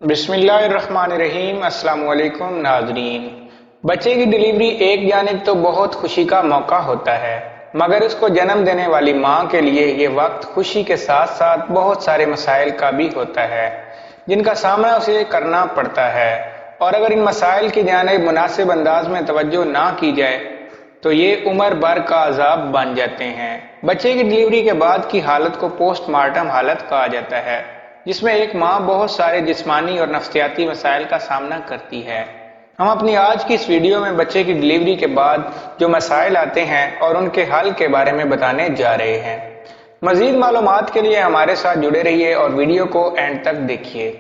بسم اللہ الرحمن الرحیم۔ السلام علیکم ناظرین۔ بچے کی ڈلیوری ایک جانب تو بہت خوشی کا موقع ہوتا ہے، مگر اس کو جنم دینے والی ماں کے لیے یہ وقت خوشی کے ساتھ ساتھ بہت سارے مسائل کا بھی ہوتا ہے جن کا سامنا اسے کرنا پڑتا ہے، اور اگر ان مسائل کی جانب مناسب انداز میں توجہ نہ کی جائے تو یہ عمر بھر کا عذاب بن جاتے ہیں۔ بچے کی ڈلیوری کے بعد کی حالت کو پوسٹ پارٹم حالت کہا جاتا ہے، جس میں ایک ماں بہت سارے جسمانی اور نفسیاتی مسائل کا سامنا کرتی ہے۔ ہم اپنی آج کی اس ویڈیو میں بچے کی ڈلیوری کے بعد جو مسائل آتے ہیں اور ان کے حل کے بارے میں بتانے جا رہے ہیں۔ مزید معلومات کے لیے ہمارے ساتھ جڑے رہیے اور ویڈیو کو اینڈ تک دیکھیے۔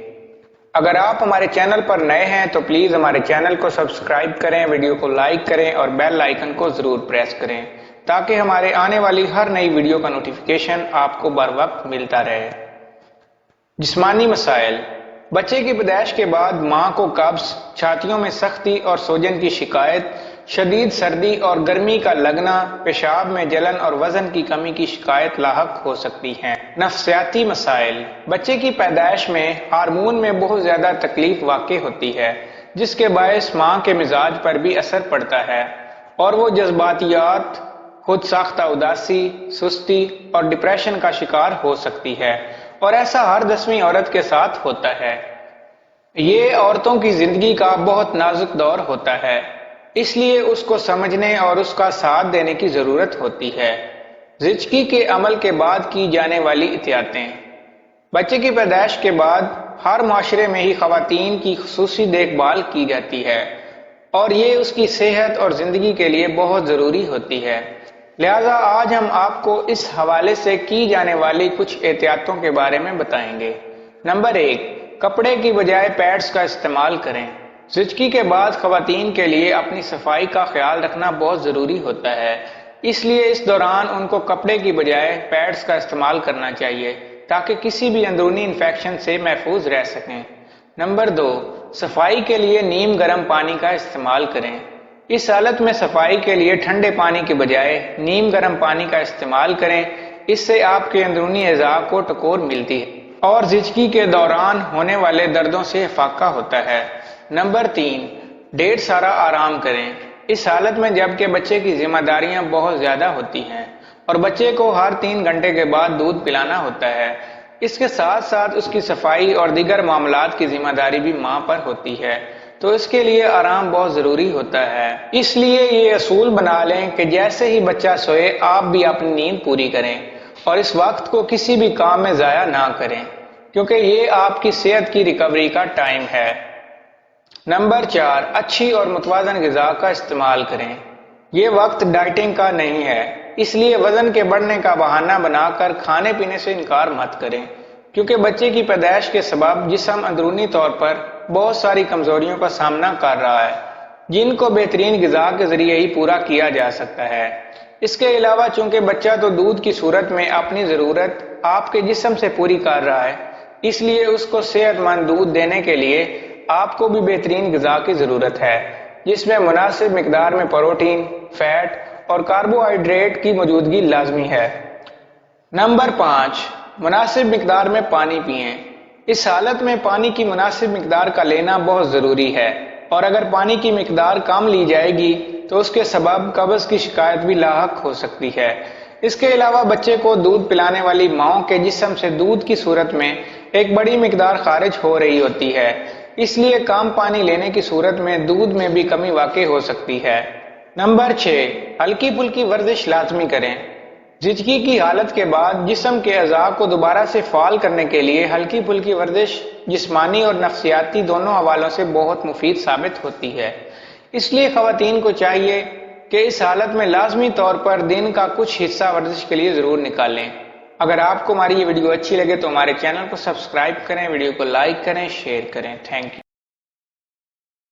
اگر آپ ہمارے چینل پر نئے ہیں تو پلیز ہمارے چینل کو سبسکرائب کریں، ویڈیو کو لائک کریں اور بیل آئیکن کو ضرور پریس کریں تاکہ ہمارے آنے والی ہر نئی ویڈیو کا نوٹیفیکیشن آپ کو بر وقت ملتا رہے۔ جسمانی مسائل۔ بچے کی پیدائش کے بعد ماں کو قبض، چھاتیوں میں سختی اور سوجن کی شکایت، شدید سردی اور گرمی کا لگنا، پیشاب میں جلن اور وزن کی کمی کی شکایت لاحق ہو سکتی ہیں۔ نفسیاتی مسائل۔ بچے کی پیدائش میں ہارمون میں بہت زیادہ تکلیف واقع ہوتی ہے، جس کے باعث ماں کے مزاج پر بھی اثر پڑتا ہے اور وہ جذباتیات، خود ساختہ اداسی، سستی اور ڈپریشن کا شکار ہو سکتی ہے، اور ایسا ہر 10ویں عورت کے ساتھ ہوتا ہے۔ یہ عورتوں کی زندگی کا بہت نازک دور ہوتا ہے، اس لیے اس کو سمجھنے اور اس کا ساتھ دینے کی ضرورت ہوتی ہے۔ زچگی کے عمل کے بعد کی جانے والی احتیاطیں۔ بچے کی پیدائش کے بعد ہر معاشرے میں ہی خواتین کی خصوصی دیکھ بھال کی جاتی ہے اور یہ اس کی صحت اور زندگی کے لیے بہت ضروری ہوتی ہے۔ لہٰذا آج ہم آپ کو اس حوالے سے کی جانے والی کچھ احتیاطوں کے بارے میں بتائیں گے۔ نمبر 1، کپڑے کی بجائے پیڈز کا استعمال کریں۔ زچگی کے بعد خواتین کے لیے اپنی صفائی کا خیال رکھنا بہت ضروری ہوتا ہے، اس لیے اس دوران ان کو کپڑے کی بجائے پیڈز کا استعمال کرنا چاہیے تاکہ کسی بھی اندرونی انفیکشن سے محفوظ رہ سکیں۔ نمبر 2، صفائی کے لیے نیم گرم پانی کا استعمال کریں۔ اس حالت میں صفائی کے لیے ٹھنڈے پانی کے بجائے نیم گرم پانی کا استعمال کریں، اس سے آپ کے اندرونی اعضاء کو ٹکور ملتی ہے اور زچگی کے دوران ہونے والے دردوں سے افاقہ ہوتا ہے۔ نمبر 3، ڈھیر سارا آرام کریں۔ اس حالت میں جب کہ بچے کی ذمہ داریاں بہت زیادہ ہوتی ہیں اور بچے کو ہر 3 گھنٹے کے بعد دودھ پلانا ہوتا ہے، اس کے ساتھ ساتھ اس کی صفائی اور دیگر معاملات کی ذمہ داری بھی ماں پر ہوتی ہے، تو اس کے لیے آرام بہت ضروری ہوتا ہے۔ اس لیے یہ اصول بنا لیں کہ جیسے ہی بچہ سوئے آپ بھی اپنی نیند پوری کریں اور اس وقت کو کسی بھی کام میں ضائع نہ کریں، کیونکہ یہ آپ کی صحت کی ریکوری کا ٹائم ہے۔ نمبر 4، اچھی اور متوازن غذا کا استعمال کریں۔ یہ وقت ڈائٹنگ کا نہیں ہے، اس لیے وزن کے بڑھنے کا بہانہ بنا کر کھانے پینے سے انکار مت کریں، کیونکہ بچے کی پیدائش کے سبب جسم اندرونی طور پر بہت ساری کمزوریوں کا سامنا کر رہا ہے، جن کو بہترین غذا کے ذریعے ہی پورا کیا جا سکتا ہے۔ اس کے علاوہ چونکہ بچہ تو دودھ کی صورت میں اپنی ضرورت آپ کے جسم سے پوری کر رہا ہے، اس لیے اس کو صحت مند دودھ دینے کے لیے آپ کو بھی بہترین غذا کی ضرورت ہے، جس میں مناسب مقدار میں پروٹین، فیٹ اور کاربوہائیڈریٹ کی موجودگی لازمی ہے۔ نمبر 5، مناسب مقدار میں پانی پئیں۔ اس حالت میں پانی کی مناسب مقدار کا لینا بہت ضروری ہے، اور اگر پانی کی مقدار کم لی جائے گی تو اس کے سبب قبض کی شکایت بھی لاحق ہو سکتی ہے۔ اس کے علاوہ بچے کو دودھ پلانے والی ماؤں کے جسم سے دودھ کی صورت میں ایک بڑی مقدار خارج ہو رہی ہوتی ہے، اس لیے کم پانی لینے کی صورت میں دودھ میں بھی کمی واقع ہو سکتی ہے۔ نمبر 6، ہلکی پھلکی ورزش لازمی کریں۔ زچگی کی حالت کے بعد جسم کے اعضاء کو دوبارہ سے فعال کرنے کے لیے ہلکی پھلکی ورزش جسمانی اور نفسیاتی دونوں حوالوں سے بہت مفید ثابت ہوتی ہے، اس لیے خواتین کو چاہیے کہ اس حالت میں لازمی طور پر دن کا کچھ حصہ ورزش کے لیے ضرور نکالیں۔ اگر آپ کو ہماری یہ ویڈیو اچھی لگے تو ہمارے چینل کو سبسکرائب کریں، ویڈیو کو لائک کریں، شیئر کریں۔ Thank you.